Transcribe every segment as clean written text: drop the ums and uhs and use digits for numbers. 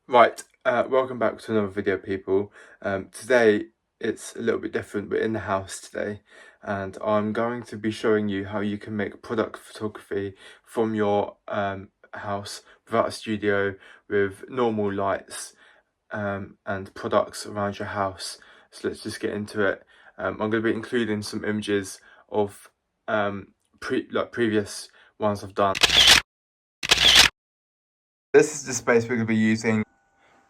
Right, welcome back to another video, people. Today it's a little bit different. We're in the house today, and I'm going to be showing you how you can make product photography from your house without a studio, with normal lights and products around your house. So let's just get into it. I'm going to be including some images of previous ones I've done. This is the space we're going to be using.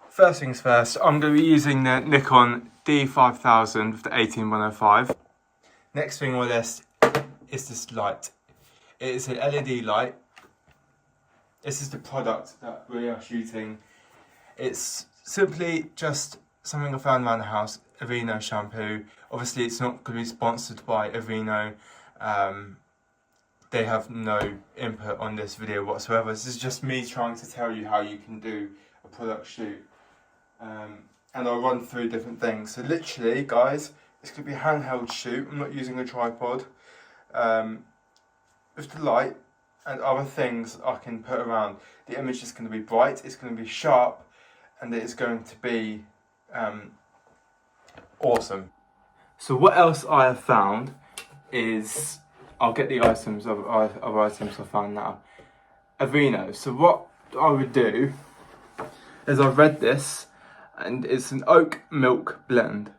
First things first, I'm going to be using the Nikon D5000 with the 18105. Next thing on the list is this light. It is an LED light. This is the product that we are shooting. It's simply just something I found around the house, Aveeno shampoo. Obviously it's not going to be sponsored by Aveeno. They have no input on this video whatsoever. This is just me trying to tell you how you can do a product shoot. And I'll run through different things. So literally, guys, it's going to be a handheld shoot. I'm not using a tripod. With the light and other things I can put around. The image is going to be bright, it's going to be sharp, and it's going to be awesome. So what else I have found is, I'll get the items of items I found now. Aveeno. So what I would do is, I've read this, and it's an oat milk blend.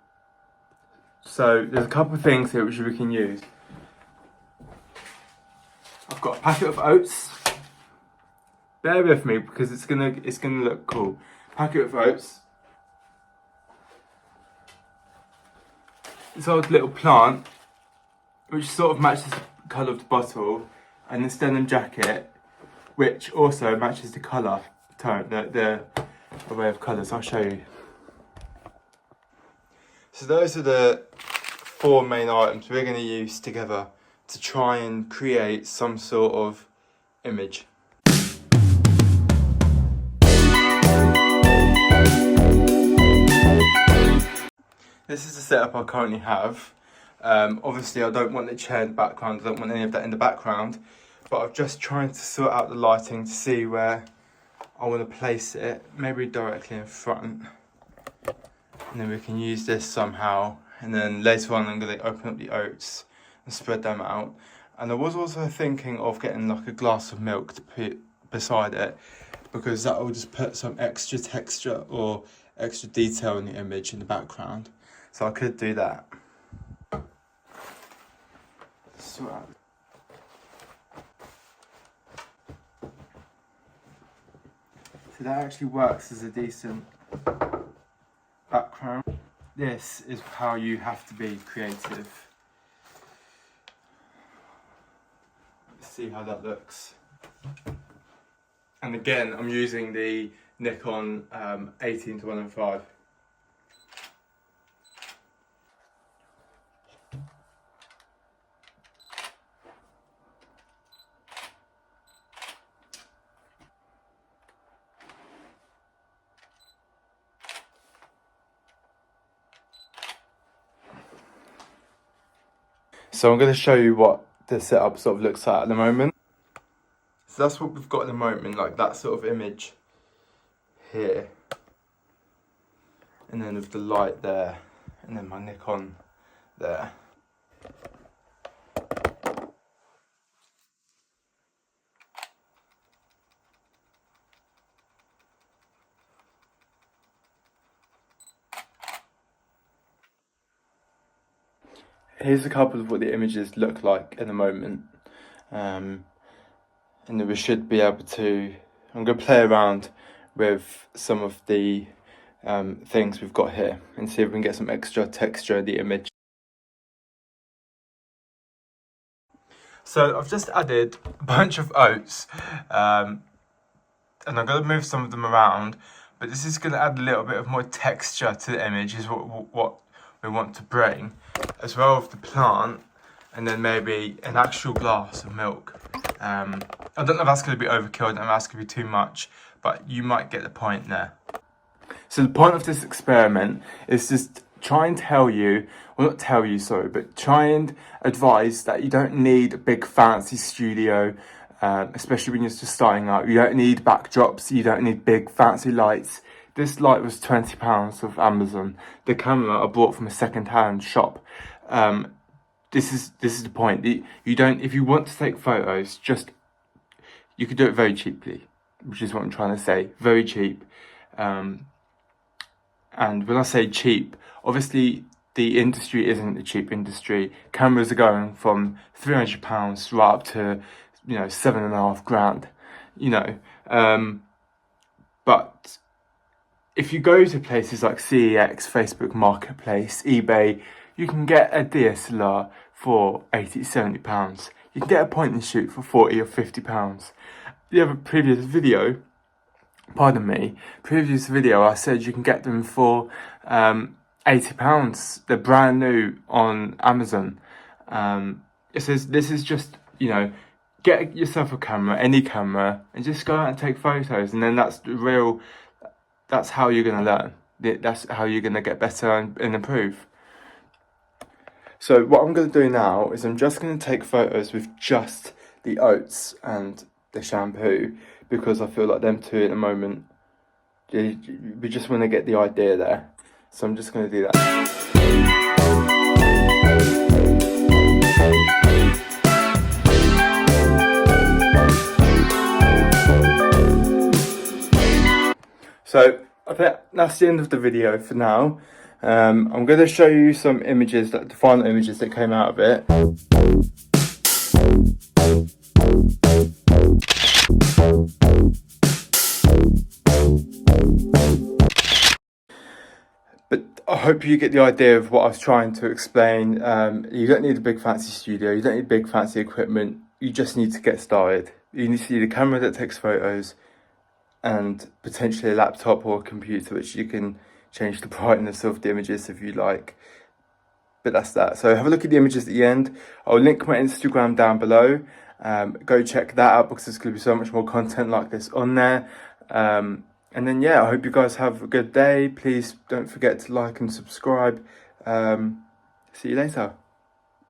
So there's a couple of things here which we can use. I've got a packet of oats. Bear with me because it's gonna look cool. Packet of oats. This old little plant, which sort of matches the colour of the bottle, and the denim jacket, which also matches the colour tone, the array of colours. I'll show you. So those are the four main items we're going to use together to try and create some sort of image. This is the setup I currently have. Obviously I don't want the chair in the background, I don't want any of that in the background, but I'm just trying to sort out the lighting to see where I want to place it, maybe directly in front. And then we can use this somehow, and then later on I'm going to open up the oats and spread them out. And I was also thinking of getting like a glass of milk to put beside it, because that will just put some extra texture or extra detail in the image in the background. So I could do that. So that actually works as a decent background. This is how you have to be creative. Let's see how that looks. And again, I'm using the Nikon 18105. So I'm going to show you what the setup sort of looks like at the moment. So that's what we've got at the moment, like that sort of image here. And then with the light there, and then my Nikon there. Here's a couple of what the images look like in the moment. And then we should be able to, I'm going to play around with some of the things we've got here and see if we can get some extra texture in the image. So I've just added a bunch of oats, and I'm going to move some of them around, but this is going to add a little bit of more texture to the image, is what we want to bring, as well as the plant, and then maybe an actual glass of milk. I don't know if that's going to be overkill, I don't know if that's going to be too much, but you might get the point there. So the point of this experiment is just try and tell you, well not tell you, sorry, but try and advise that you don't need a big fancy studio, especially when you're just starting out. You don't need backdrops, you don't need big fancy lights This light was £20 off Amazon. The camera I bought from a second-hand shop. This is the point. You don't, if you want to take photos, you could do it very cheaply, which is what I'm trying to say. Very cheap. And when I say cheap, obviously the industry isn't a cheap industry. Cameras are going from £300 right up to, you know, £7,500. You know, but if you go to places like CEX, Facebook Marketplace, eBay, you can get a DSLR for £80–70. You can get a point and shoot for £40 or £50. The other previous video, I said you can get them for £80. They're brand new on Amazon. It says this is just, you know, get yourself a camera, any camera, and just go out and take photos, and then that's how you're going to learn. That's how you're going to get better and improve. So what I'm going to do now is I'm just going to take photos with just the oats and the shampoo, because I feel like them two at the moment, we just want to get the idea there. So I'm just going to do that. So I think that's the end of the video for now. I'm going to show you some images, the final images that came out of it. But I hope you get the idea of what I was trying to explain. You don't need a big fancy studio, you don't need big fancy equipment, you just need to get started. You need to need a camera that takes photos, and potentially a laptop or a computer which you can change the brightness of the images if you like. But that's that. So have a look at the images at the end. I'll link my Instagram down below. Go check that out, because there's going to be so much more content like this on there. And then yeah, I hope you guys have a good day. Please don't forget to like and subscribe. See you later.